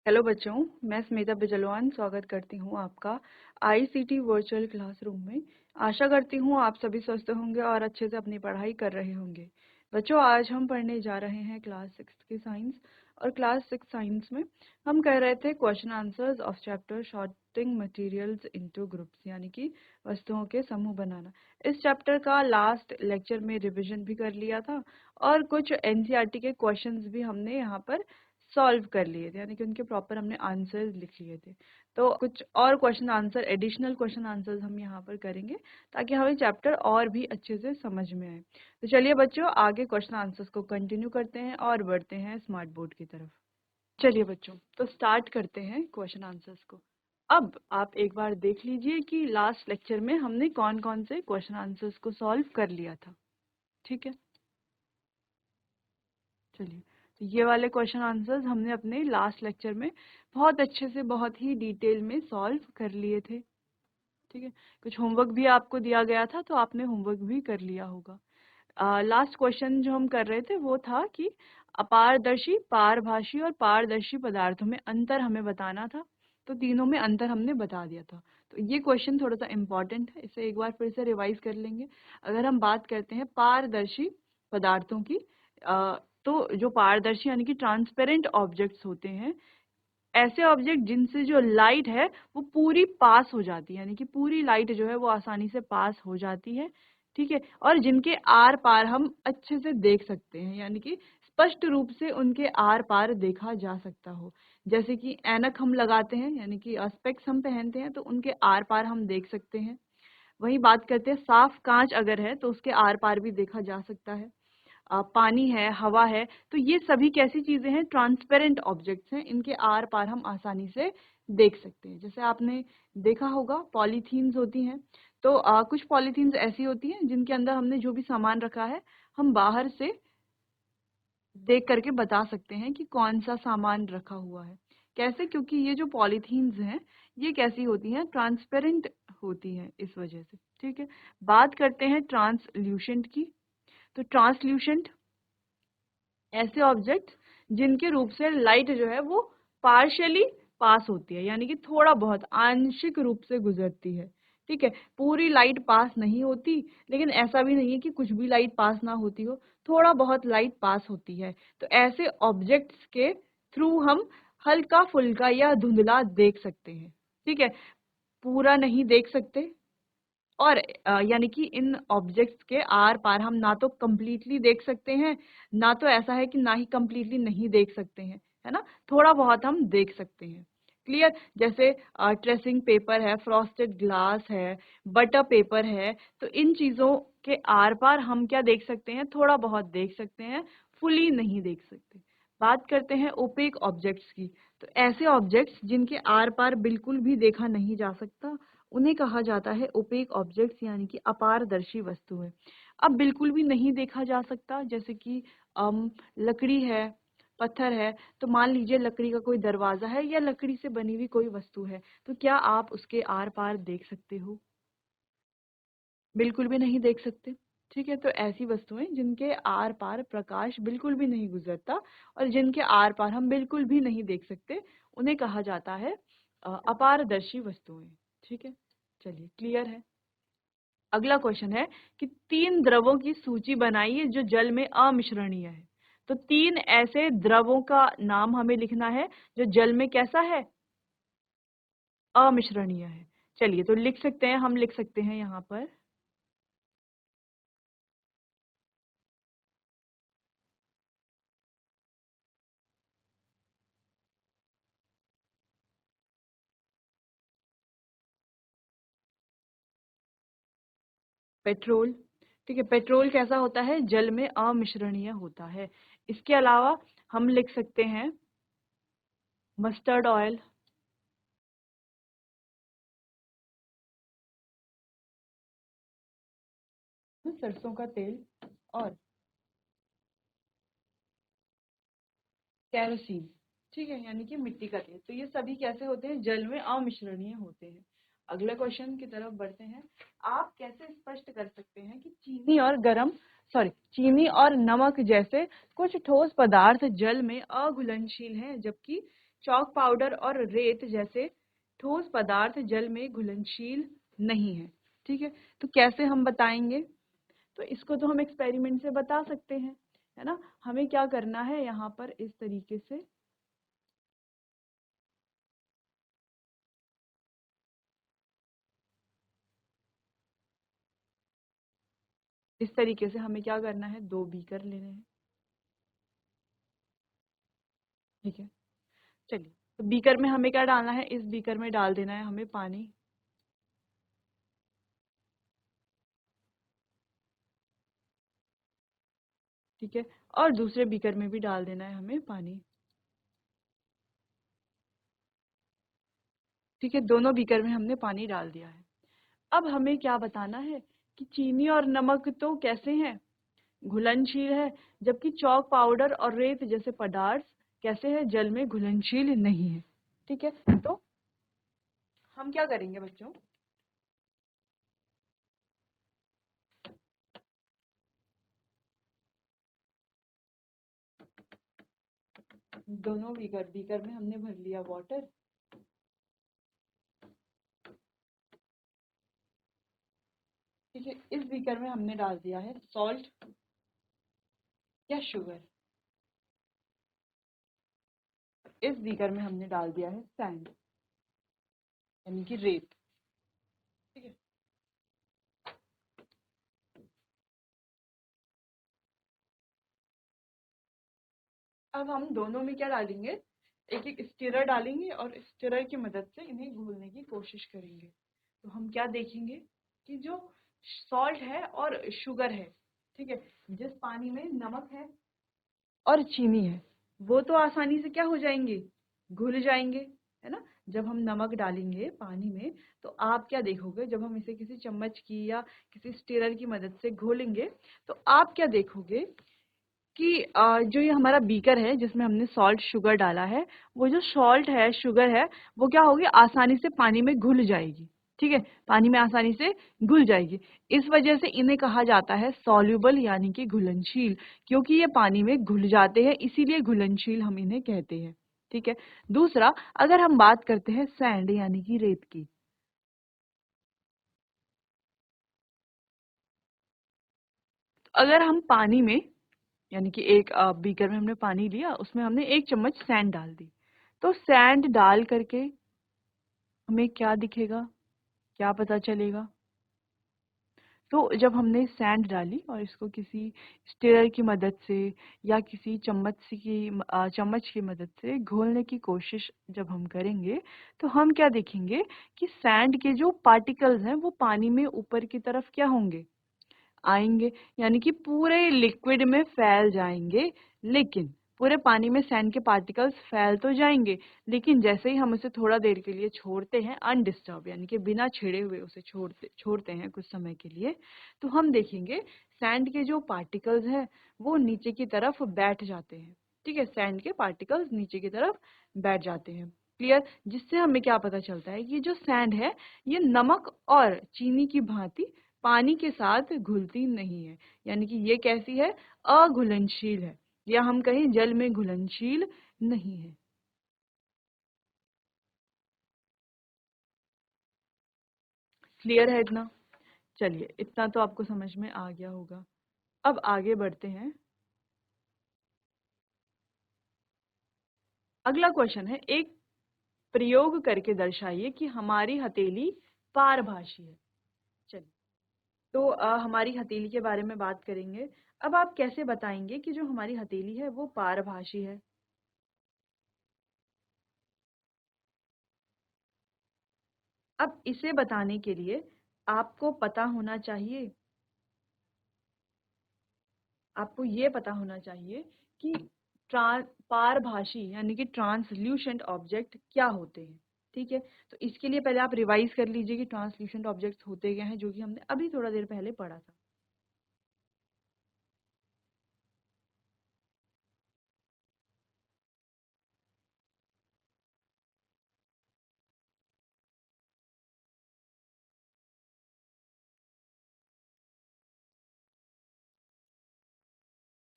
Hello बच्चों, मैं स्मिता बिजलवान स्वागत करती हूँ आपका आईसीटी वर्चुअल क्लासरूम में। आशा करती हूँ आप सभी स्वस्थ होंगे और अच्छे से अपनी पढ़ाई कर रहे होंगे। बच्चों, आज हम पढ़ने जा रहे हैं क्लास 6 की साइंस। और क्लास 6 साइंस में हम कह रहे थे question answers of chapter sorting materials into groups, यानी कि वस्तुओं के समूह बनाना। इस चैप्टर का लास्ट लेक्चर में रिविजन भी कर लिया था और कुछ एनसीईआरटी के क्वेश्चंस भी हमने यहाँ पर सॉल्व कर लिए थे, यानी कि उनके प्रॉपर हमने आंसर्स लिख लिए थे। तो कुछ और question answer, additional question answers हम यहाँ पर करेंगे ताकि हमें चैप्टर और भी अच्छे से समझ में आए। तो चलिए बच्चों, आगे क्वेश्चन आंसर्स को कंटिन्यू करते हैं और बढ़ते हैं स्मार्ट बोर्ड की तरफ। चलिए बच्चों, तो स्टार्ट करते हैं क्वेश्चन आंसर्स को। अब आप एक बार देख लीजिए कि लास्ट लेक्चर में हमने कौन कौन से क्वेश्चन आंसर्स को सॉल्व कर लिया था। ठीक है, चलिए, तो ये वाले क्वेश्चन आंसर्स हमने अपने लास्ट लेक्चर में बहुत अच्छे से, बहुत ही डिटेल में सॉल्व कर लिए थे। ठीक है, कुछ होमवर्क भी आपको दिया गया था तो आपने होमवर्क भी कर लिया होगा। लास्ट क्वेश्चन जो हम कर रहे थे वो था कि अपारदर्शी, पारभासी और पारदर्शी पदार्थों में अंतर हमें बताना था। तो तीनों में अंतर हमने बता दिया था। तो ये क्वेश्चन थोड़ा सा इम्पोर्टेंट है, इसे एक बार फिर से रिवाइज कर लेंगे। अगर हम बात करते हैं पारदर्शी पदार्थों की, तो जो पारदर्शी यानी कि ट्रांसपेरेंट ऑब्जेक्ट्स होते हैं, ऐसे ऑब्जेक्ट जिनसे जो लाइट है वो पूरी पास हो जाती है, यानी कि पूरी लाइट जो है वो आसानी से पास हो जाती है। ठीक है, और जिनके आर पार हम अच्छे से देख सकते हैं, यानी कि स्पष्ट रूप से उनके आर पार देखा जा सकता हो। जैसे कि ऐनक हम लगाते हैं, यानी कि स्पेक्स हम पहनते हैं, तो उनके आर पार हम देख सकते हैं। वही बात करते हैं, साफ कांच अगर है तो उसके आर पार भी देखा जा सकता है। पानी है, हवा है, तो ये सभी कैसी चीजें हैं? ट्रांसपेरेंट ऑब्जेक्ट्स हैं। इनके आर पार हम आसानी से देख सकते हैं। जैसे आपने देखा होगा पॉलीथीन्स होती हैं, तो कुछ पॉलीथीन्स ऐसी होती हैं जिनके अंदर हमने जो भी सामान रखा है हम बाहर से देख करके बता सकते हैं कि कौन सा सामान रखा हुआ है। कैसे? क्योंकि ये जो पॉलीथीन्स हैं ये कैसी होती हैं? ट्रांसपेरेंट होती हैं इस वजह से। ठीक है, बात करते हैं ट्रांसल्यूशेंट की। तो ट्रांसल्यूशेंट ऐसे ऑब्जेक्ट जिनके रूप से लाइट जो है वो पार्शियली पास होती है, यानी कि थोड़ा बहुत आंशिक रूप से गुजरती है। ठीक है, पूरी लाइट पास नहीं होती, लेकिन ऐसा भी नहीं है कि कुछ भी लाइट पास ना होती हो, थोड़ा बहुत लाइट पास होती है। तो ऐसे ऑब्जेक्ट्स के थ्रू हम हल्का फुल्का या धुंधला देख सकते हैं। ठीक है, पूरा नहीं देख सकते। और यानी कि इन ऑब्जेक्ट्स के आर पार हम ना तो कंप्लीटली देख सकते हैं, ना तो ऐसा है कि ना ही कंप्लीटली नहीं देख सकते हैं, है ना? थोड़ा बहुत हम देख सकते हैं। क्लियर? जैसे ट्रेसिंग पेपर है, फ्रॉस्टेड ग्लास है, बटर पेपर है, तो इन चीजों के आर पार हम क्या देख सकते हैं? थोड़ा बहुत देख सकते हैं, फुली नहीं देख सकते। बात करते हैं ओपेक ऑब्जेक्ट्स की। तो ऐसे ऑब्जेक्ट्स जिनके आर पार बिल्कुल भी देखा नहीं जा सकता, उन्हें कहा जाता है ओपेक ऑब्जेक्ट्स, यानी कि अपारदर्शी वस्तुएं। अब बिल्कुल भी नहीं देखा जा सकता, जैसे कि लकड़ी है, पत्थर है। तो मान लीजिए लकड़ी का कोई दरवाजा है या लकड़ी से बनी हुई कोई वस्तु है, तो क्या आप उसके आर पार देख सकते हो? बिल्कुल भी नहीं देख सकते। ठीक है, तो ऐसी वस्तुएं जिनके आर पार प्रकाश बिल्कुल भी नहीं गुजरता और जिनके आर पार हम बिल्कुल भी नहीं देख सकते, उन्हें कहा जाता है अपारदर्शी वस्तुएं। ठीक है, चलिए, क्लियर है। अगला क्वेश्चन है कि तीन द्रवों की सूची बनाइए जो जल में अमिश्रणीय है। तो तीन ऐसे द्रवों का नाम हमें लिखना है जो जल में कैसा है? अमिश्रणीय है। चलिए, तो लिख सकते हैं, हम लिख सकते हैं यहाँ पर पेट्रोल। ठीक है, पेट्रोल कैसा होता है? जल में अमिश्रणीय होता है। इसके अलावा हम लिख सकते हैं मस्टर्ड ऑयल, सरसों का तेल, और कैरोसिन। ठीक है, यानी कि मिट्टी का तेल। तो ये सभी कैसे होते हैं? जल में अमिश्रणीय होते हैं। अगले क्वेश्चन की तरफ बढ़ते हैं। आप कैसे स्पष्ट कर सकते हैं कि चीनी और नमक जैसे कुछ ठोस पदार्थ जल में अघुलनशील हैं, जबकि चॉक पाउडर और रेत जैसे ठोस पदार्थ जल में घुलनशील नहीं है। ठीक है, तो कैसे हम बताएंगे? तो इसको तो हम एक्सपेरिमेंट से बता सकते हैं, है ना। हमें क्या करना है यहाँ पर, इस तरीके से हमें क्या करना है, 2 बीकर लेने हैं। ठीक है, चलिए, तो बीकर में हमें क्या डालना है, इस बीकर में डाल देना है हमें पानी। ठीक है, और दूसरे बीकर में भी डाल देना है हमें पानी। ठीक है, दोनों बीकर में हमने पानी डाल दिया है। अब हमें क्या बताना है कि चीनी और नमक तो कैसे हैं, घुलनशील है, जबकि चॉक पाउडर और रेत जैसे पदार्थ कैसे है, जल में घुलनशील नहीं है। ठीक है, तो हम क्या करेंगे बच्चों, दोनों बीकर बीकर में हमने भर लिया वाटर। ठीक है, इस बीकर में हमने डाल दिया है सॉल्ट या शुगर, इस बीकर में हमने डाल दिया है सैंड यानी कि रेत। ठीक है, अब हम दोनों में क्या डालेंगे, एक एक स्टिरर डालेंगे और स्टिरर की मदद से इन्हें घोलने की कोशिश करेंगे। तो हम क्या देखेंगे कि जो सॉल्ट है और शुगर है, ठीक है, जिस पानी में नमक है और चीनी है, वो तो आसानी से क्या हो जाएंगे, घुल जाएंगे, है ना। जब हम नमक डालेंगे पानी में, तो आप क्या देखोगे, जब हम इसे किसी चम्मच की या किसी स्टिरर की मदद से घोलेंगे, तो आप क्या देखोगे कि जो ये हमारा बीकर है जिसमें हमने सॉल्ट शुगर डाला है, वो जो सॉल्ट है शुगर है, वो क्या होगी, आसानी से पानी में घुल जाएगी। ठीक है, पानी में आसानी से घुल जाएगी। इस वजह से इन्हें कहा जाता है सॉल्युबल यानी कि घुलनशील, क्योंकि ये पानी में घुल जाते हैं, इसीलिए घुलनशील हम इन्हें कहते हैं। ठीक है, दूसरा, अगर हम बात करते हैं सैंड यानी कि रेत की, तो अगर हम पानी में यानी कि एक बीकर में हमने पानी लिया, उसमें हमने 1 चम्मच सैंड डाल दी, तो सैंड डाल करके हमें क्या दिखेगा, क्या पता चलेगा? तो जब हमने सैंड डाली और इसको किसी स्टेयर की मदद से या किसी चम्मच की मदद से घोलने की कोशिश जब हम करेंगे, तो हम क्या देखेंगे कि सैंड के जो पार्टिकल्स हैं वो पानी में ऊपर की तरफ क्या होंगे, आएंगे, यानी कि पूरे लिक्विड में फैल जाएंगे। लेकिन पूरे पानी में सैंड के पार्टिकल्स फैल तो जाएंगे, लेकिन जैसे ही हम उसे थोड़ा देर के लिए छोड़ते हैं अनडिस्टर्ब यानी कि बिना छेड़े हुए उसे छोड़ते हैं कुछ समय के लिए, तो हम देखेंगे सैंड के जो पार्टिकल्स हैं वो नीचे की तरफ बैठ जाते हैं। ठीक है, सैंड के पार्टिकल्स नीचे की तरफ बैठ जाते हैं। क्लियर? जिससे हमें क्या पता चलता है कि जो सैंड है ये नमक और चीनी की भांति पानी के साथ घुलती नहीं है, यानी कि ये कैसी है, अघुलनशील है, या हम कहें जल में घुलनशील नहीं है। क्लियर है इतना? चलिए, इतना तो आपको समझ में आ गया होगा। अब आगे बढ़ते हैं। अगला क्वेश्चन है, एक प्रयोग करके दर्शाइए कि हमारी हथेली पारभाषी है। चलिए, तो हमारी हथेली के बारे में बात करेंगे। अब आप कैसे बताएंगे कि जो हमारी हथेली है वो पारभाषी है? अब इसे बताने के लिए आपको पता होना चाहिए, आपको ये पता होना चाहिए कि पारभाषी यानी कि ट्रांसल्यूशेंट ऑब्जेक्ट क्या होते हैं। ठीक है, तो इसके लिए पहले आप रिवाइज कर लीजिए कि ट्रांसल्यूशेंट ऑब्जेक्ट्स होते क्या हैं, जो कि हमने अभी थोड़ा देर पहले पढ़ा था।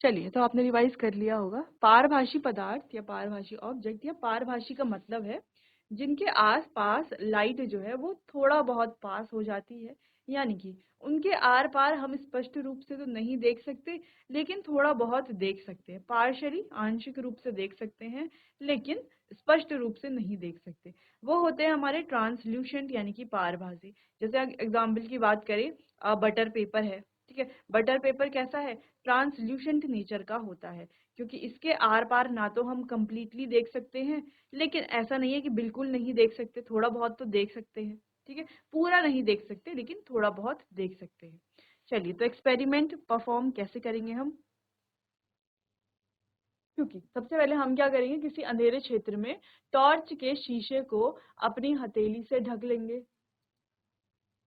चलिए, तो आपने रिवाइज कर लिया होगा। पारभाषी पदार्थ या पारभाषी ऑब्जेक्ट या पारभाषी का मतलब है जिनके आसपास लाइट जो है वो थोड़ा बहुत पास हो जाती है, यानी कि उनके आर पार हम स्पष्ट रूप से तो नहीं देख सकते, लेकिन थोड़ा बहुत देख सकते हैं। पार्शली, आंशिक रूप से देख सकते हैं, लेकिन स्पष्ट रूप से नहीं देख सकते। वो होते हैं हमारे ट्रांसल्यूशेंट यानी कि पारभासी। जैसे एग्जाम्पल की बात करें, बटर पेपर है, ठीक है। बटर पेपर कैसा है? ट्रांसल्यूशेंट नेचर का होता है, क्योंकि इसके आर पार ना तो हम कंप्लीटली देख सकते हैं, लेकिन ऐसा नहीं है कि बिल्कुल नहीं देख सकते, थोड़ा बहुत तो देख सकते हैं, ठीक है। पूरा नहीं देख सकते, लेकिन थोड़ा बहुत देख सकते हैं। चलिए, तो एक्सपेरिमेंट परफॉर्म कैसे करेंगे हम? क्योंकि सबसे पहले हम क्या करेंगे, किसी अंधेरे क्षेत्र में टॉर्च के शीशे को अपनी हथेली से ढक लेंगे,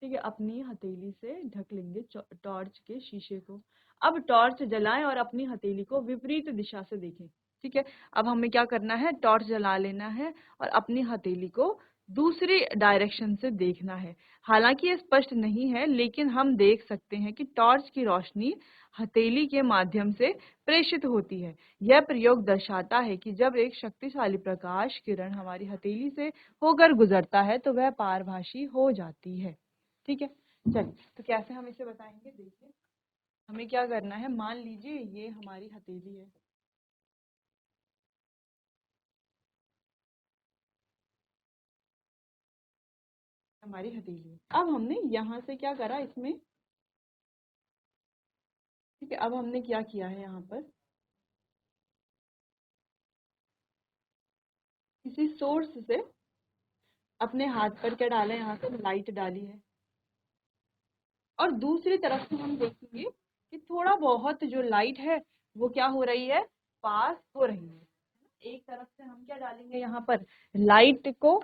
ठीक है। अपनी हथेली से ढक लेंगे टॉर्च के शीशे को। अब टॉर्च जलाएं और अपनी हथेली को विपरीत दिशा से देखें, ठीक है। अब हमें क्या करना है, टॉर्च जला लेना है और अपनी हथेली को दूसरी डायरेक्शन से देखना है। हालांकि ये स्पष्ट नहीं है, लेकिन हम देख सकते हैं कि टॉर्च की रोशनी हथेली के माध्यम से प्रेषित होती है। यह प्रयोग दर्शाता है कि जब एक शक्तिशाली प्रकाश किरण हमारी हथेली से होकर गुजरता है तो वह पारभासी हो जाती है, ठीक है। चलिए, तो कैसे हम इसे बताएंगे, देखिए। हमें क्या करना है, मान लीजिए ये हमारी हथेली है, हमारी हथेली है। अब हमने यहाँ से क्या करा इसमें, ठीक है। अब हमने क्या किया है, यहाँ पर किसी सोर्स से अपने हाथ पर क्या डाला है, यहाँ से लाइट डाली है। और दूसरी तरफ से हम देखेंगे कि थोड़ा बहुत जो लाइट है वो क्या हो रही है, पास हो रही है। एक तरफ से हम क्या डालेंगे, यहाँ पर लाइट को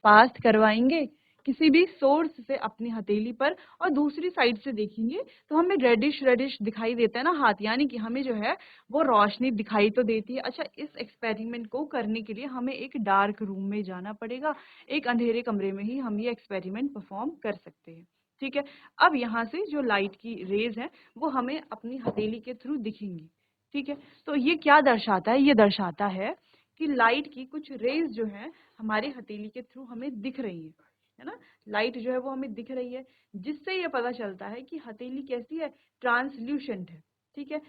पास करवाएंगे किसी भी सोर्स से अपनी हथेली पर, और दूसरी साइड से देखेंगे तो हमें रेडिश रेडिश दिखाई देता है ना हाथ, यानी कि हमें जो है वो रोशनी दिखाई तो देती है। अच्छा, इस एक्सपेरिमेंट को करने के लिए हमें एक डार्क रूम में जाना पड़ेगा, एक अंधेरे कमरे में ही हम ये एक्सपेरिमेंट परफॉर्म कर सकते हैं, ठीक है। अब यहाँ से जो लाइट की रेज है वो हमें अपनी हथेली के थ्रू दिखेंगी, ठीक है। तो ये क्या दर्शाता है, ये दर्शाता है कि लाइट की कुछ रेज जो है हमारी हथेली के थ्रू हमें दिख रही है ना। लाइट जो है वो हमें दिख रही है, जिससे ये पता चलता है कि हथेली कैसी है, ट्रांसल्यूशेंट है, ठीक है।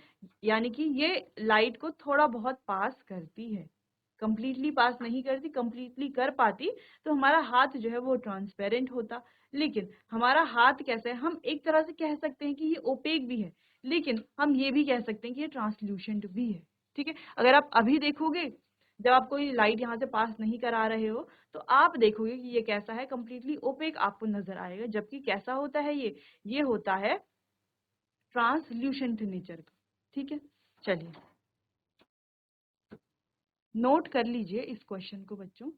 यानी कि ये लाइट को थोड़ा बहुत पास करती है, कंप्लीटली पास नहीं करती। कंप्लीटली कर पाती तो हमारा हाथ जो है वो ट्रांसपेरेंट होता, लेकिन हमारा हाथ कैसा है, हम एक तरह से कह सकते हैं कि ये ओपेक भी है, लेकिन हम ये भी कह सकते हैं कि ये ट्रांसल्यूशेंट भी है, ठीक है। अगर आप अभी देखोगे, जब आप कोई लाइट यहाँ से पास नहीं करा रहे हो, तो आप देखोगे कि ये कैसा है, कंप्लीटली ओपेक आपको नजर आएगा। जबकि कैसा होता है ये होता है ट्रांसल्यूशेंट नेचर का, ठीक है। चलिए, नोट कर लीजिए इस क्वेश्चन को बच्चों।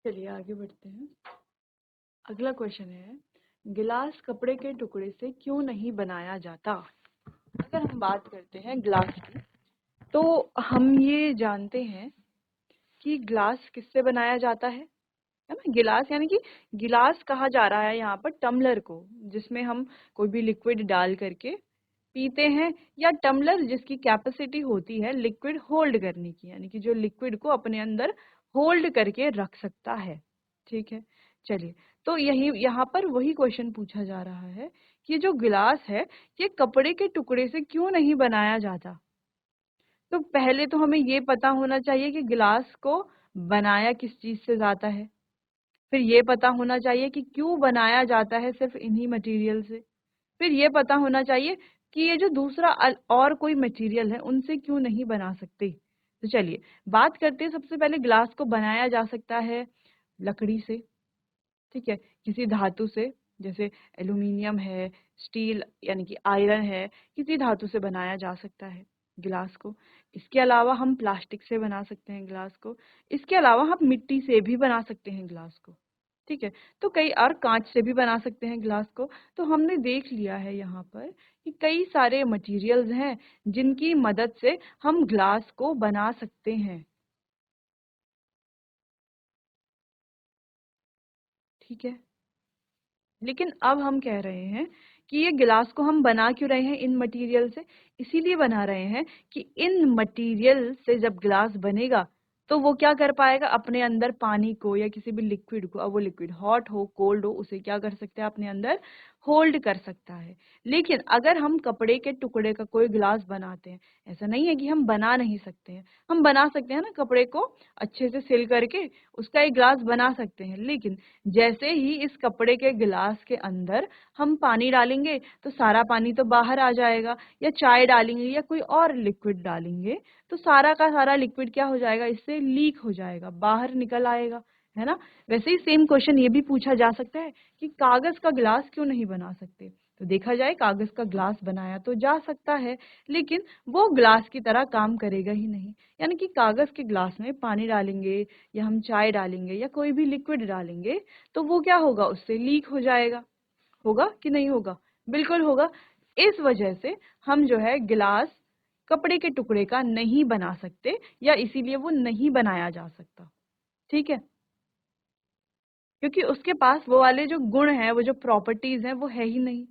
चलिए आगे बढ़ते हैं। अगला क्वेश्चन है, गिलास कपड़े के टुकड़े से क्यों नहीं बनाया जाता? अगर हम बात करते हैं ग्लास की, तो हम ये जानते हैं कि ग्लास किससे बनाया जाता है ना। गिलास यानी कि गिलास कहा जा रहा है यहाँ पर टम्बलर को, जिसमें हम कोई भी लिक्विड डाल करके पीते हैं, या टम्बलर जिसकी कैपेसिटी होती है लिक्विड होल्ड करने की, यानी कि जो लिक्विड को अपने अंदर होल्ड करके रख सकता है, ठीक है। चलिए, तो यही यहाँ पर वही क्वेश्चन पूछा जा रहा है कि जो गिलास है ये कपड़े के टुकड़े से क्यों नहीं बनाया जाता। तो पहले तो हमें ये पता होना चाहिए कि गिलास को बनाया किस चीज से जाता है, फिर ये पता होना चाहिए कि क्यों बनाया जाता है सिर्फ इन्हीं मटेरियल से, फिर ये पता होना चाहिए कि ये जो दूसरा और कोई मटेरियल है उनसे क्यों नहीं बना सकते। तो चलिए बात करते हैं। सबसे पहले ग्लास को बनाया जा सकता है लकड़ी से, ठीक है, किसी धातु से, जैसे एल्यूमिनियम है, स्टील यानी कि आयरन है, किसी धातु से बनाया जा सकता है गिलास को। इसके अलावा हम प्लास्टिक से बना सकते हैं ग्लास को। इसके अलावा हम मिट्टी से भी बना सकते हैं ग्लास को, ठीक है। तो कई और कांच से भी बना सकते हैं ग्लास को। तो हमने देख लिया है यहाँ पर कि कई सारे मटेरियल्स हैं जिनकी मदद से हम ग्लास को बना सकते हैं। ठीक है। लेकिन अब हम कह रहे हैं कि ये गिलास को हम बना क्यों रहे हैं इन मटेरियल से? इसीलिए बना रहे हैं कि इन मटेरियल से जब ग्लास बनेगा तो वो क्या कर पाएगा, अपने अंदर पानी को या किसी भी लिक्विड को, अब वो लिक्विड हॉट हो कोल्ड हो, उसे क्या कर सकता है, अपने अंदर होल्ड कर सकता है। लेकिन अगर हम कपड़े के टुकड़े का कोई ग्लास बनाते हैं, ऐसा नहीं है कि हम बना नहीं सकते हैं, हम बना सकते हैं ना, कपड़े को अच्छे से सिल करके उसका एक ग्लास बना सकते हैं। लेकिन जैसे ही इस कपड़े के गिलास के अंदर हम पानी डालेंगे तो सारा पानी तो बाहर आ जाएगा, या चाय डालेंगे या कोई और लिक्विड डालेंगे तो सारा का सारा लिक्विड क्या हो जाएगा, इससे लीक हो जाएगा, बाहर निकल आएगा, है ना। वैसे ही सेम क्वेश्चन ये भी पूछा जा सकता है कि कागज का ग्लास क्यों नहीं बना सकते? तो देखा जाए कागज का ग्लास बनाया तो जा सकता है, लेकिन वो ग्लास की तरह काम करेगा ही नहीं। यानी कि कागज के ग्लास में पानी डालेंगे या हम चाय डालेंगे या कोई भी लिक्विड डालेंगे तो वो क्या होगा, उससे लीक हो जाएगा। होगा कि नहीं होगा? बिल्कुल होगा। इस वजह से हम जो है गिलास कपड़े के टुकड़े का नहीं बना सकते, या इसीलिए वो नहीं बनाया जा सकता। ठीक है। क्योंकि उसके पास वो वाले जो गुण हैं, वो जो प्रॉपर्टीज हैं, वो है ही नहीं।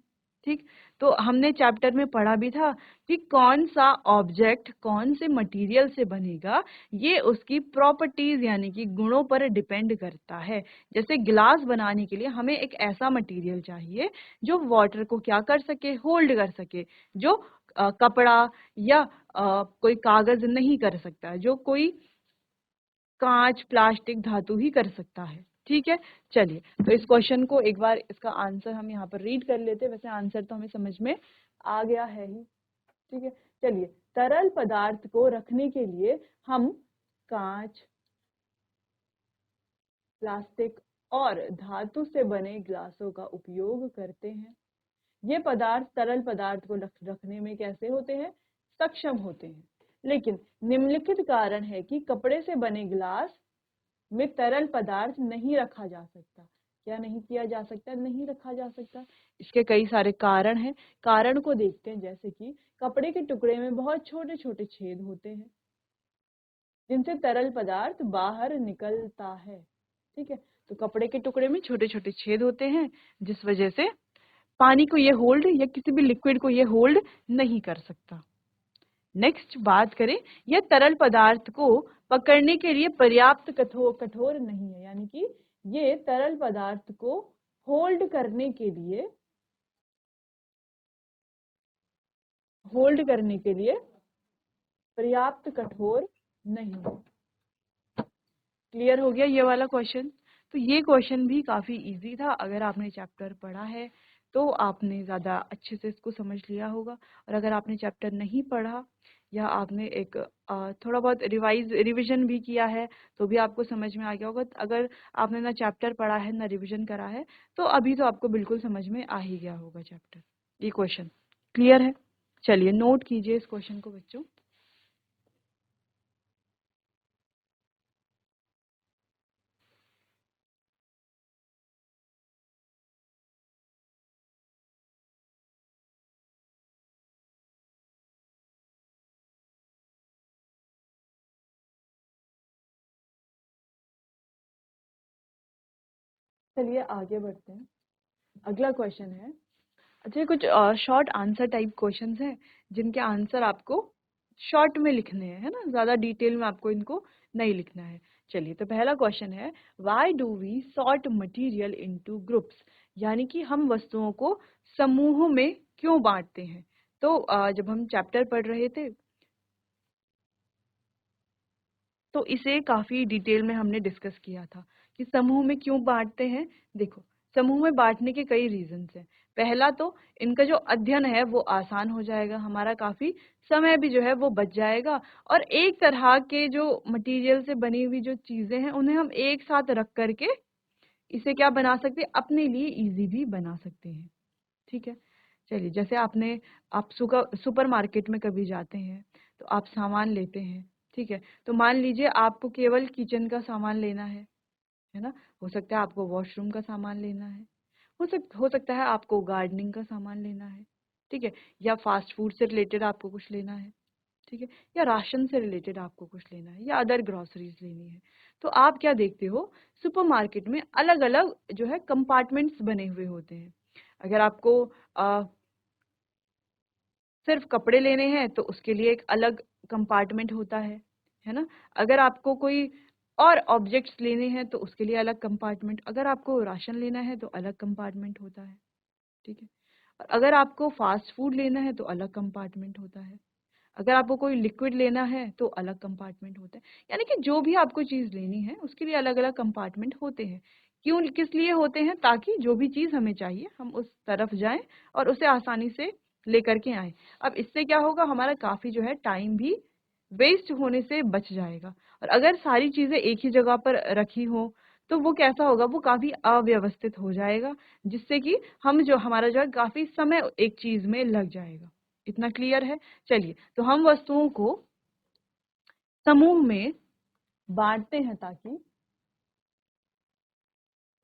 ठीक। तो हमने चैप्टर में पढ़ा भी था कि कौन सा ऑब्जेक्ट कौन से मटेरियल से बनेगा, ये उसकी प्रॉपर्टीज यानी कि गुणों पर डिपेंड करता है। जैसे ग्लास बनाने के लिए हमें एक ऐसा मटेरियल चाहिए जो वाटर को क्या कर सके, होल्ड कर सके, जो कपड़ा या कोई कागज नहीं कर सकता, जो कोई कांच प्लास्टिक धातु ही कर सकता है। ठीक है। चलिए, तो इस क्वेश्चन को एक बार इसका आंसर हम यहाँ पर रीड कर लेते हैं। वैसे आंसर तो हमें समझ में आ गया है ही। ठीक है। चलिए, तरल पदार्थ को रखने के लिए हम कांच, प्लास्टिक और धातु से बने ग्लासों का उपयोग करते हैं। ये पदार्थ तरल पदार्थ को रखने में कैसे होते हैं, सक्षम होते हैं। लेकिन निम्नलिखित कारण है कि कपड़े से बने गिलास में तरल पदार्थ नहीं रखा जा सकता। क्या नहीं किया जा सकता, नहीं रखा जा सकता? इसके कई सारे कारण हैं। कारण को देखते हैं। जैसे कि कपड़े के टुकड़े में बहुत छोटे छोटे छेद होते हैं जिनसे तरल पदार्थ बाहर निकलता है। ठीक है। तो कपड़े के टुकड़े में छोटे छोटे छेद होते हैं जिस वजह से पानी को ये होल्ड या किसी भी लिक्विड को ये होल्ड नहीं कर सकता। नेक्स्ट बात करें, यह तरल पदार्थ को पकड़ने के लिए पर्याप्त कठोर नहीं है। यानी कि ये तरल पदार्थ को होल्ड करने के लिए पर्याप्त कठोर नहीं है। क्लियर हो गया ये वाला क्वेश्चन? तो ये क्वेश्चन भी काफी इजी था। अगर आपने चैप्टर पढ़ा है तो आपने ज्यादा अच्छे से इसको समझ लिया होगा, और अगर आपने चैप्टर नहीं पढ़ा या आपने एक थोड़ा बहुत रिवीजन भी किया है तो भी आपको समझ में आ गया होगा। अगर आपने ना चैप्टर पढ़ा है ना रिवीजन करा है तो अभी तो आपको बिल्कुल समझ में आ ही गया होगा चैप्टर, ये क्वेश्चन। क्लियर है? चलिए, नोट कीजिए इस क्वेश्चन को बच्चों। चलिए आगे बढ़ते हैं। अगला क्वेश्चन है, अच्छा कुछ शॉर्ट आंसर टाइप क्वेश्चंस हैं जिनके आंसर आपको शॉर्ट में लिखने हैं, है ना, ज्यादा डिटेल में आपको इनको नहीं लिखना है। चलिए, तो पहला क्वेश्चन है, why do we sort material into groups? यानी कि हम वस्तुओं को समूहों में क्यों बांटते हैं? तो जब हम चैप्टर पढ़ रहे थे तो इसे काफी डिटेल में हमने डिस्कस किया था कि समूह में क्यों बांटते हैं। देखो, समूह में बांटने के कई रीजंस हैं। पहला तो इनका जो अध्ययन है वो आसान हो जाएगा, हमारा काफी समय भी जो है वो बच जाएगा, और एक तरह के जो मटेरियल से बनी हुई जो चीजें हैं उन्हें हम एक साथ रख करके इसे क्या बना सकते हैं, अपने लिए इजी भी बना सकते हैं। ठीक है। चलिए, जैसे आप सुपर मार्केट में कभी जाते हैं तो आप सामान लेते हैं। ठीक है। तो मान लीजिए आपको केवल किचन का सामान लेना है, है ना। हो सकता है आपको वॉशरूम का सामान लेना है, हो सकता है आपको गार्डनिंग का सामान लेना है, ठीक है, या फास्ट फूड से रिलेटेड आपको कुछ लेना है, ठीक है, या राशन से रिलेटेड आपको कुछ लेना है, या अदर ग्रोसरीज लेनी है। तो आप क्या देखते हो, सुपरमार्केट में अलग अलग जो है कंपार्टमेंट्स बने हुए होते हैं। अगर आपको सिर्फ कपड़े लेने हैं तो उसके लिए एक अलग कंपार्टमेंट होता है ना। अगर आपको कोई और ऑब्जेक्ट्स लेने हैं तो उसके लिए अलग कंपार्टमेंट, अगर आपको राशन लेना है तो अलग कंपार्टमेंट होता है, ठीक है। और अगर आपको फास्ट फूड लेना है तो अलग कंपार्टमेंट होता है, अगर आपको कोई लिक्विड लेना है तो अलग कंपार्टमेंट होता है। यानी कि जो भी आपको चीज़ लेनी है उसके लिए अलग अलग कंपार्टमेंट होते हैं। क्यों, किस लिए होते हैं, ताकि जो भी चीज़ हमें चाहिए हम उस तरफ जाएं और उसे आसानी से लेकर के आएं। अब इससे क्या होगा, हमारा काफ़ी जो है टाइम भी वेस्ट होने से बच जाएगा। और अगर सारी चीज़ें एक ही जगह पर रखी हो तो वो कैसा होगा, वो काफ़ी अव्यवस्थित हो जाएगा, जिससे कि हम जो हमारा जो है काफ़ी समय एक चीज़ में लग जाएगा। इतना क्लियर है। चलिए, तो हम वस्तुओं को समूह में बांटते हैं ताकि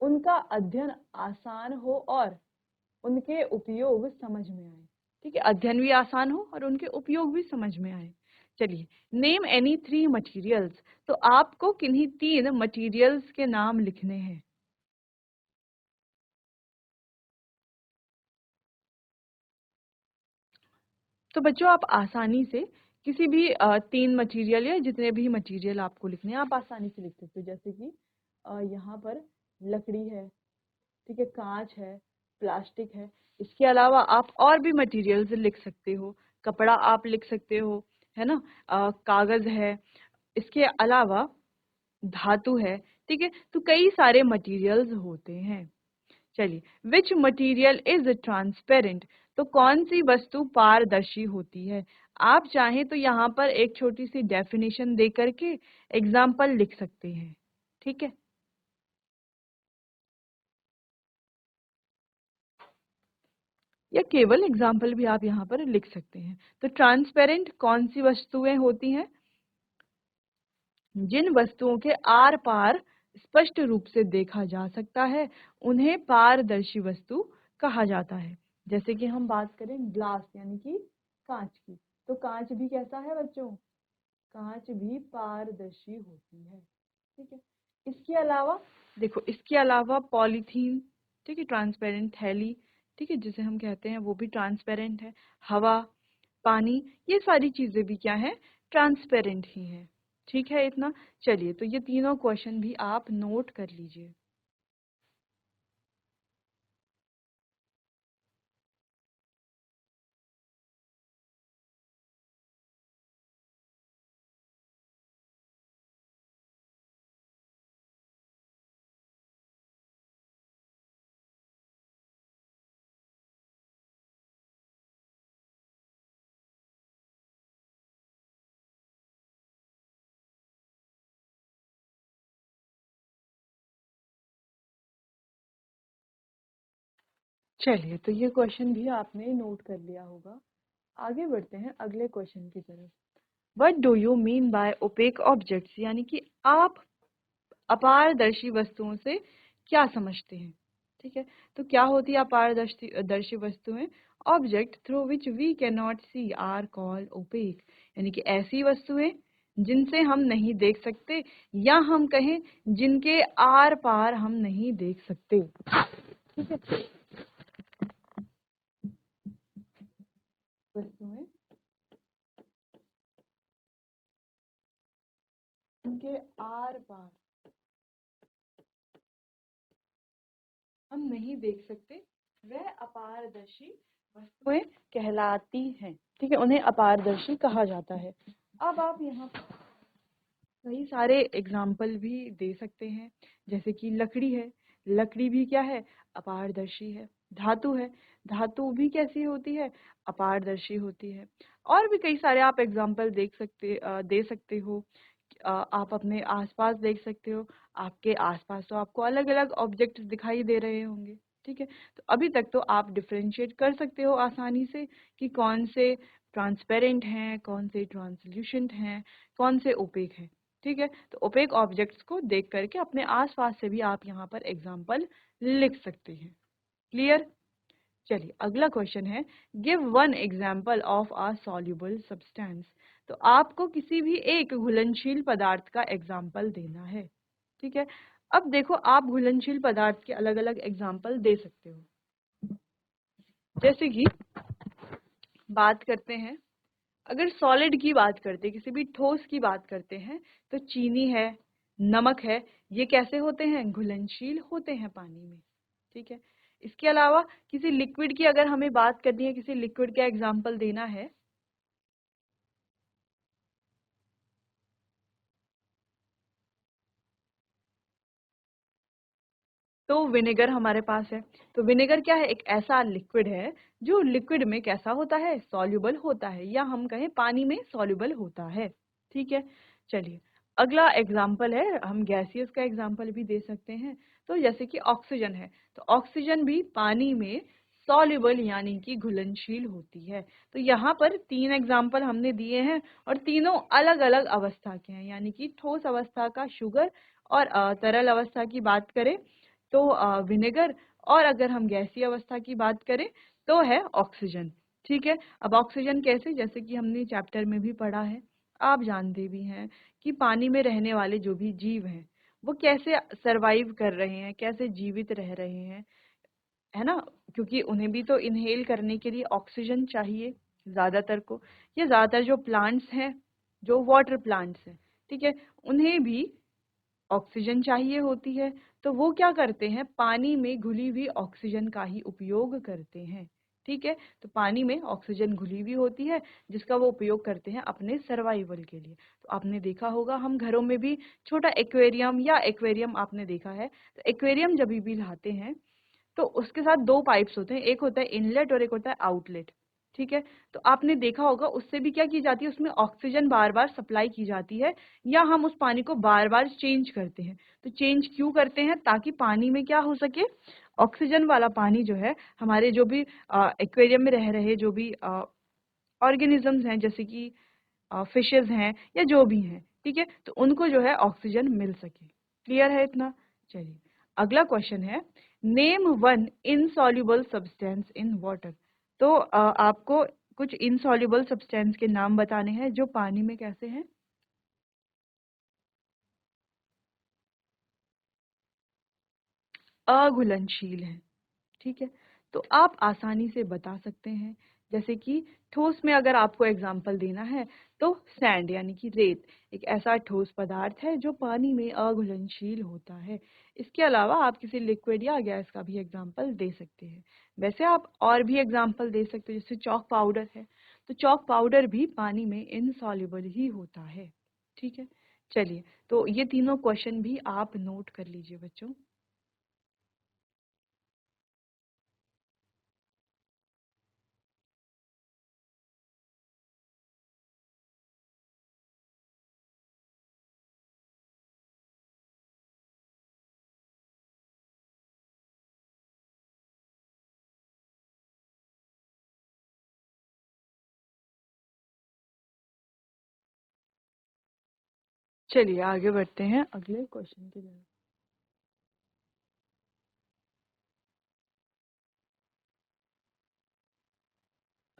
उनका अध्ययन आसान हो और उनके उपयोग समझ में आए, ठीक है, अध्ययन भी आसान हो और उनके उपयोग भी समझ में आए। चलिए, नेम एनी 3 मटेरियल्स। तो आपको किन्हीं 3 मटेरियल्स के नाम लिखने हैं। तो बच्चों, आप आसानी से किसी भी 3 मटेरियल या जितने भी मटेरियल आपको लिखने हैं आप आसानी से लिख सकते हो। जैसे कि यहाँ पर लकड़ी है, ठीक है, कांच है, प्लास्टिक है। इसके अलावा आप और भी मटेरियल्स लिख सकते हो, कपड़ा आप लिख सकते हो, है ना, कागज है, इसके अलावा धातु है, ठीक है। तो कई सारे मटेरियल्स होते हैं। चलिए, विच मटेरियल इज ट्रांसपेरेंट। तो कौन सी वस्तु पारदर्शी होती है। आप चाहें तो यहाँ पर एक छोटी सी डेफिनेशन दे करके एग्जाम्पल लिख सकते हैं, ठीक है। या केवल एग्जाम्पल भी आप यहाँ पर लिख सकते हैं। तो ट्रांसपेरेंट कौन सी वस्तुएं होती हैं, जिन वस्तुओं के आर पार स्पष्ट रूप से देखा जा सकता है उन्हें पारदर्शी वस्तु कहा जाता है। जैसे कि हम बात करें ग्लास यानी कि कांच की, तो कांच भी कैसा है बच्चों, कांच भी पारदर्शी होती है, ठीक है। इसके अलावा देखो, इसके अलावा पॉलीथीन, ठीक है, ट्रांसपेरेंट थैली, ठीक है, जिसे हम कहते हैं वो भी ट्रांसपेरेंट है। हवा, पानी, ये सारी चीजें भी क्या है, ट्रांसपेरेंट ही है, ठीक है इतना। चलिए, तो ये तीनों क्वेश्चन भी आप नोट कर लीजिए। चलिए, तो ये क्वेश्चन भी आपने नोट कर लिया होगा। आगे बढ़ते हैं अगले क्वेश्चन की तरफ। What do you mean by opaque objects, यानी कि आप अपारदर्शी वस्तुओं से क्या समझते हैं, ठीक है। तो क्या होती है अपारदर्शी दर्शी वस्तुएं, object through which we can not see are called opaque. यानी कि ऐसी वस्तुएं जिनसे हम नहीं देख सकते, या हम कहें जिनके आर पार हम नहीं देख सकते, ठीक है। वस्तुएं जिनके आर पार हम नहीं देख सकते वह अपारदर्शी वस्तुएं कहलाती हैं, ठीक है, उन्हें अपारदर्शी कहा जाता है। अब आप यहाँ पर कई सारे एग्जाम्पल भी दे सकते हैं। जैसे कि लकड़ी है, लकड़ी भी क्या है, अपारदर्शी है। धातु है, धातु भी कैसी होती है, अपारदर्शी होती है। और भी कई सारे आप एग्जाम्पल दे सकते हो। आप अपने आसपास देख सकते हो, आपके आसपास तो आपको अलग अलग ऑब्जेक्ट्स दिखाई दे रहे होंगे, ठीक है। तो अभी तक तो आप डिफरेंशिएट कर सकते हो आसानी से कि कौन से ट्रांसपेरेंट हैं, कौन से ट्रांसल्यूशेंट हैं, कौन से ओपेक हैं। ठीक है, तो ओपेक ऑब्जेक्ट्स को देख करके अपने आसपास से भी आप यहाँ पर एग्जाम्पल लिख सकते हैं। क्लियर? चलिए अगला क्वेश्चन है, give one example of a soluble substance. तो आपको किसी भी एक घुलनशील पदार्थ का एग्जाम्पल देना है। ठीक है, अब देखो आप घुलनशील पदार्थ के अलग अलग एग्जाम्पल दे सकते हो। जैसे कि बात करते हैं, अगर सॉलिड की बात करते हैं, किसी भी ठोस की बात करते हैं, तो चीनी है, नमक है, ये कैसे होते हैं? घुलनशील होते हैं पानी में। ठीक है, इसके अलावा किसी लिक्विड की अगर हमें बात करनी है, किसी लिक्विड का एग्जाम्पल देना है, तो विनेगर हमारे पास है। तो विनेगर क्या है? एक ऐसा लिक्विड है जो लिक्विड में कैसा होता है? सॉल्युबल होता है, या हम कहें पानी में सॉल्युबल होता है। ठीक है, चलिए अगला एग्जाम्पल है, हम गैसियस का एग्जाम्पल भी दे सकते हैं। तो जैसे कि ऑक्सीजन है, तो ऑक्सीजन भी पानी में सॉल्युबल यानी कि घुलनशील होती है। तो यहाँ पर 3 एग्जाम्पल हमने दिए हैं और तीनों अलग अलग अवस्था के हैं, यानी कि ठोस अवस्था का शुगर, और तरल अवस्था की बात करें तो विनेगर, और अगर हम गैसीय अवस्था की बात करें तो है ऑक्सीजन। ठीक है, अब ऑक्सीजन कैसे? जैसे कि हमने चैप्टर में भी पढ़ा है, आप जानते भी हैं कि पानी में रहने वाले जो भी जीव हैं वो कैसे सरवाइव कर रहे हैं, कैसे जीवित रह रहे हैं, है ना? क्योंकि उन्हें भी तो इनहेल करने के लिए ऑक्सीजन चाहिए ज्यादातर को। ये ज्यादातर जो प्लांट्स हैं, जो वाटर प्लांट्स हैं, ठीक है, उन्हें भी ऑक्सीजन चाहिए होती है। तो वो क्या करते हैं? पानी में घुली हुई ऑक्सीजन का ही उपयोग करते हैं। ठीक है, तो पानी में ऑक्सीजन घुली हुई होती है जिसका वो उपयोग करते हैं अपने सर्वाइवल के लिए। तो आपने देखा होगा हम घरों में भी छोटा एक्वेरियम, या एक्वेरियम आपने देखा है, तो एक्वेरियम जब भी लाते हैं तो उसके साथ 2 पाइप्स होते हैं, एक होता है इनलेट और एक होता है आउटलेट। ठीक है, तो आपने देखा होगा उससे भी क्या की जाती है? उसमें ऑक्सीजन बार बार सप्लाई की जाती है, या हम उस पानी को बार बार चेंज करते हैं। तो चेंज क्यों करते हैं? ताकि पानी में क्या हो सके? ऑक्सीजन वाला पानी जो है, हमारे जो भी एक्वेरियम में रह रहे जो भी ऑर्गेनिजम्स हैं, जैसे कि फिशेज हैं या जो भी हैं, ठीक है, तो उनको जो है ऑक्सीजन मिल सके। क्लियर है इतना? चलिए अगला क्वेश्चन है, name one insoluble substance in water. तो आपको कुछ इनसॉल्युबल सब्सटेंस के नाम बताने हैं जो पानी में कैसे हैं? अघुलनशील हैं। ठीक है, तो आप आसानी से बता सकते हैं। जैसे कि ठोस में अगर आपको एग्जाम्पल देना है, तो सैंड यानी कि रेत एक ऐसा ठोस पदार्थ है जो पानी में अघुलनशील होता है। इसके अलावा आप किसी लिक्विड या गैस का भी एग्जाम्पल दे सकते हैं। वैसे आप और भी एग्जाम्पल दे सकते हैं, जैसे चॉक पाउडर है, तो चॉक पाउडर भी पानी में इनसॉल्युबल ही होता है। ठीक है, चलिए तो ये तीनों क्वेश्चन भी आप नोट कर लीजिए बच्चों। चलिए आगे बढ़ते हैं अगले क्वेश्चन की तरफ।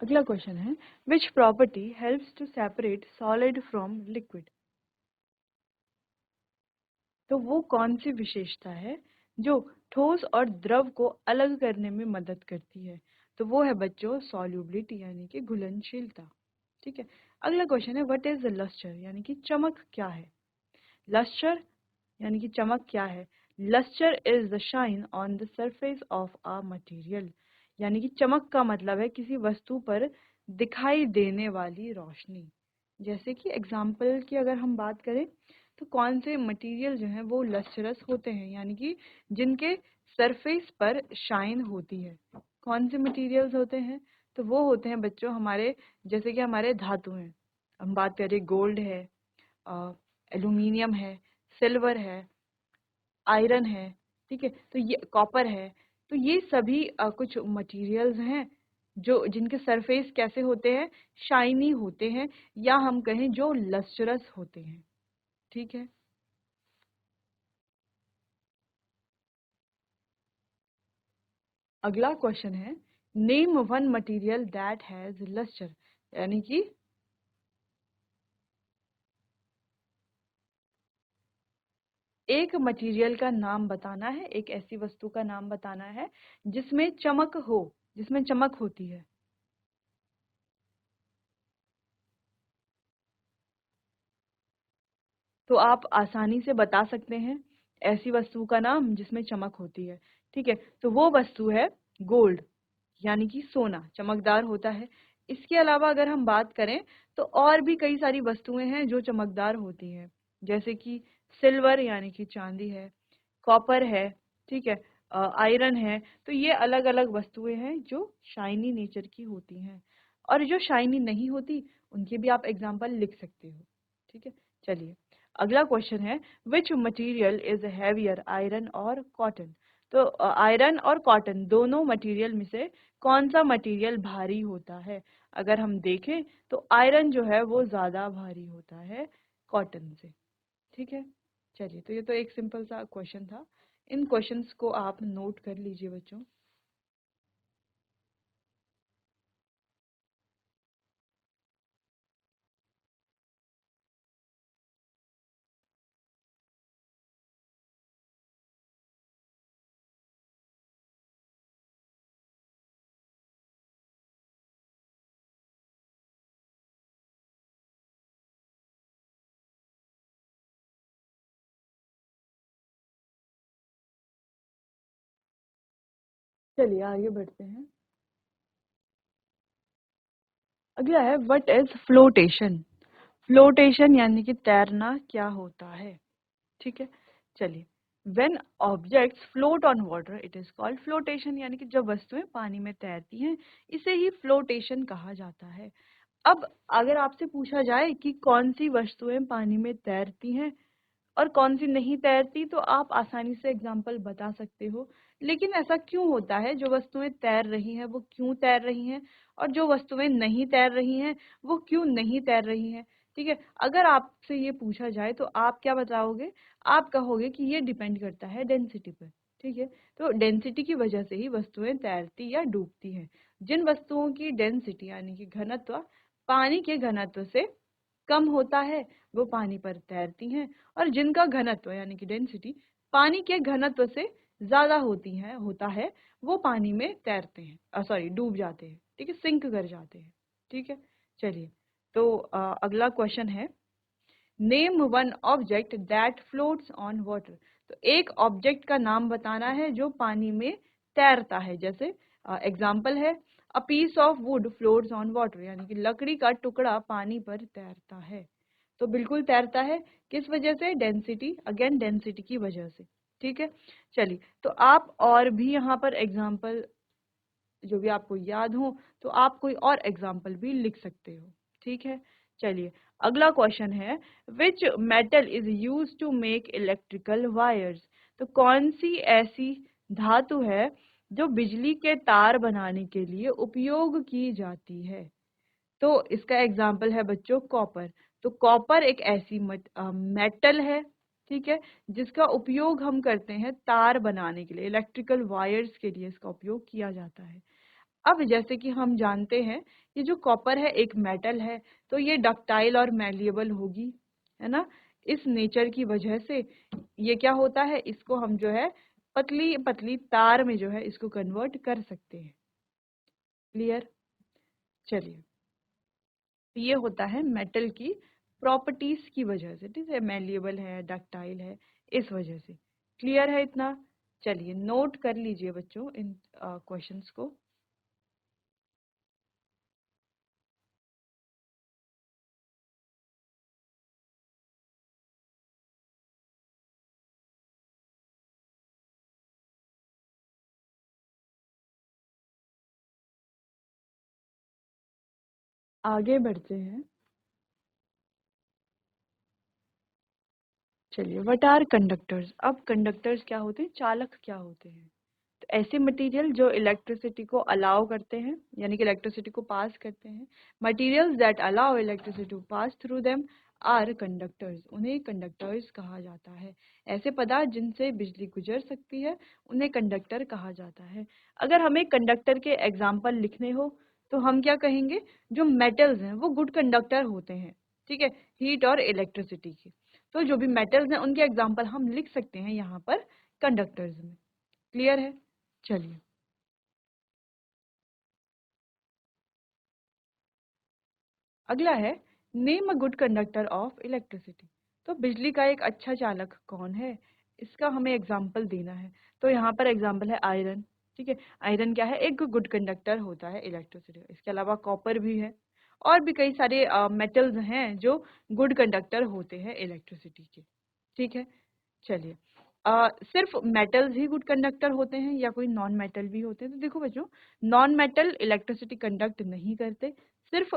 अगला क्वेश्चन है, which property helps to separate solid from liquid. तो वो कौन सी विशेषता है जो ठोस और द्रव को अलग करने में मदद करती है? तो वो है बच्चों सॉल्युबिलिटी यानी कि घुलनशीलता। ठीक है, अगला क्वेश्चन है, व्हाट इज द लस्टर यानी कि चमक क्या है? लस्टर यानी कि चमक क्या है? Lustre is the shine on the surface of a material. यानी कि चमक का मतलब है किसी वस्तु पर दिखाई देने वाली रोशनी। जैसे कि एग्जाम्पल की अगर हम बात करें, तो कौन से मटेरियल जो हैं वो लस्टरस होते हैं, यानी कि जिनके सरफेस पर शाइन होती है। कौन से मटेरियल्स होते हैं? तो वो होते हैं बच्चों हमारे, जैसे कि हमारे धातु हैं, हम बात करें गोल्ड है, एल्यूमिनियम है, सिल्वर है, आयरन है, ठीक है, तो ये कॉपर है। तो ये सभी कुछ मटेरियल्स हैं जो जिनके सरफेस कैसे होते हैं? शाइनी होते हैं, या हम कहें जो लस्टरस होते हैं। ठीक है। अगला क्वेश्चन है, name one material that has lustre, यानी कि एक मटेरियल का नाम बताना है, एक ऐसी वस्तु का नाम बताना है जिसमें चमक हो, जिसमें चमक होती है। तो आप आसानी से बता सकते हैं ऐसी वस्तु का नाम जिसमें चमक होती है। ठीक है, तो वो वस्तु है गोल्ड, यानी कि सोना चमकदार होता है। इसके अलावा अगर हम बात करें तो और भी कई सारी वस्तुएं हैं जो चमकदार होती हैं, जैसे कि सिल्वर यानी कि चांदी है, कॉपर है, ठीक है, आयरन है। तो ये अलग अलग वस्तुएं हैं जो शाइनी नेचर की होती हैं, और जो शाइनी नहीं होती उनके भी आप एग्जाम्पल लिख सकते हो। ठीक है, चलिए अगला क्वेश्चन है, which material is heavier, iron और कॉटन। तो आयरन और कॉटन दोनों मटेरियल में से कौन सा मटेरियल भारी होता है? अगर हम देखें तो आयरन जो है वो ज्यादा भारी होता है कॉटन से। ठीक है, चलिए तो ये तो एक सिंपल सा क्वेश्चन था। इन क्वेश्चंस को आप नोट कर लीजिए बच्चों। चलिए आगे बढ़ते हैं। अगला है, व्हाट इज फ्लोटेशन। फ्लोटेशन यानी कि तैरना क्या होता है? ठीक है, चलिए, when objects float on water it is called flotation, यानी कि जब वस्तुएं पानी में तैरती हैं इसे ही फ्लोटेशन कहा जाता है। अब अगर आपसे पूछा जाए कि कौन सी वस्तुएं पानी में तैरती हैं और कौन सी नहीं तैरती, तो आप आसानी से एग्जाम्पल बता सकते हो। लेकिन ऐसा क्यों होता है, जो वस्तुएं तैर रही हैं वो क्यों तैर रही हैं, और जो वस्तुएं नहीं तैर रही हैं वो क्यों नहीं तैर रही हैं? ठीक है, अगर आपसे ये पूछा जाए तो आप क्या बताओगे? आप कहोगे कि ये डिपेंड करता है डेंसिटी पर। ठीक है, तो डेंसिटी की वजह से ही वस्तुएं तैरती या डूबती हैं। जिन वस्तुओं की डेंसिटी यानी कि घनत्व पानी के घनत्व से कम होता है वो पानी पर तैरती हैं, और जिनका घनत्व यानी कि डेंसिटी पानी के घनत्व से ज्यादा होता है वो पानी में तैरते हैं, सॉरी डूब जाते हैं। ठीक है, सिंक कर जाते हैं। ठीक है, चलिए तो अगला क्वेश्चन है, name one object that floats on water. तो एक ऑब्जेक्ट का नाम बताना है जो पानी में तैरता है। जैसे एग्जाम्पल है, a piece of wood floats on water, यानी कि लकड़ी का टुकड़ा पानी पर तैरता है। तो बिल्कुल तैरता है, किस वजह से? डेंसिटी, अगेन डेंसिटी की वजह से। ठीक है, चलिए तो आप और भी यहाँ पर एग्जाम्पल जो भी आपको याद हो तो आप कोई और एग्जाम्पल भी लिख सकते हो। ठीक है, चलिए अगला क्वेश्चन है, which metal is use to make electrical wires. तो कौन सी ऐसी धातु है जो बिजली के तार बनाने के लिए उपयोग की जाती है? तो इसका एग्जाम्पल है बच्चों कॉपर। तो कॉपर एक ऐसी मेटल है, ठीक है, जिसका उपयोग हम करते हैं तार बनाने के लिए, इलेक्ट्रिकल वायर्स के लिए इसका उपयोग किया जाता है। अब जैसे कि हम जानते हैं ये जो कॉपर है एक मेटल है, तो ये डक्टाइल और मैलिएबल होगी, है ना। इस नेचर की वजह से ये क्या होता है, इसको हम जो है पतली पतली तार में जो है इसको कन्वर्ट कर सकते हैं। क्लियर? चलिए, तो ये होता है मेटल की प्रॉपर्टीज की वजह से, ठीक है, मैलिएबल है, डक्टाइल है, इस वजह से। क्लियर है इतना? चलिए नोट कर लीजिए बच्चों इन क्वेश्चंस को। आगे बढ़ते हैं। चलिए, व्हाट आर कंडक्टर्स। अब कंडक्टर्स क्या होते हैं, चालक क्या होते हैं? तो ऐसे मटेरियल जो इलेक्ट्रिसिटी को अलाउ करते हैं, यानी कि इलेक्ट्रिसिटी को पास करते हैं। Materials that allow electricity to pass through them are conductors, उन्हें कंडक्टर्स कहा जाता है। ऐसे पदार्थ जिनसे बिजली गुजर सकती है उन्हें कंडक्टर कहा जाता है। अगर हमें कंडक्टर के एग्जाम्पल लिखने हो तो हम क्या कहेंगे, जो मेटल्स हैं वो गुड कंडक्टर होते हैं, ठीक है, हीट और इलेक्ट्रिसिटी के। तो जो भी मेटल्स हैं उनके एग्जाम्पल हम लिख सकते हैं यहाँ पर कंडक्टर्स में। क्लियर है? चलिए अगला है, name a good conductor of electricity. तो बिजली का एक अच्छा चालक कौन है, इसका हमें एग्जाम्पल देना है। तो यहाँ पर एग्जाम्पल है आयरन, ठीक है। आयरन क्या है, एक गुड कंडक्टर होता है इलेक्ट्रिसिटी। इसके अलावा कॉपर भी है और भी कई सारे मेटल्स हैं जो गुड कंडक्टर होते हैं इलेक्ट्रिसिटी के, ठीक है। चलिए सिर्फ मेटल्स ही गुड कंडक्टर होते हैं या कोई नॉन मेटल भी होते हैं? तो देखो बच्चों, नॉन मेटल इलेक्ट्रिसिटी कंडक्ट नहीं करते। सिर्फ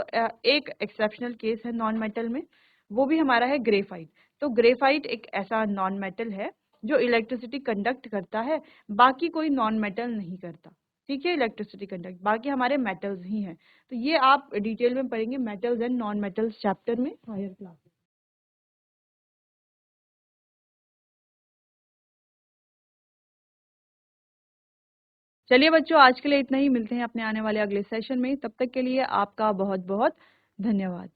एक एक्सेप्शनल केस है नॉन मेटल में, वो भी हमारा है ग्रेफाइट। तो ग्रेफाइट एक ऐसा नॉन मेटल है जो इलेक्ट्रिसिटी कंडक्ट करता है, बाकी कोई नॉन मेटल नहीं करता, ठीक है। इलेक्ट्रिसिटी कंडक्ट बाकी हमारे मेटल्स ही हैं। तो ये आप डिटेल में पढ़ेंगे metals and non metals chapter में हायर क्लास। चलिए बच्चों, आज के लिए इतना ही। मिलते हैं अपने आने वाले अगले सेशन में। तब तक के लिए आपका बहुत बहुत धन्यवाद।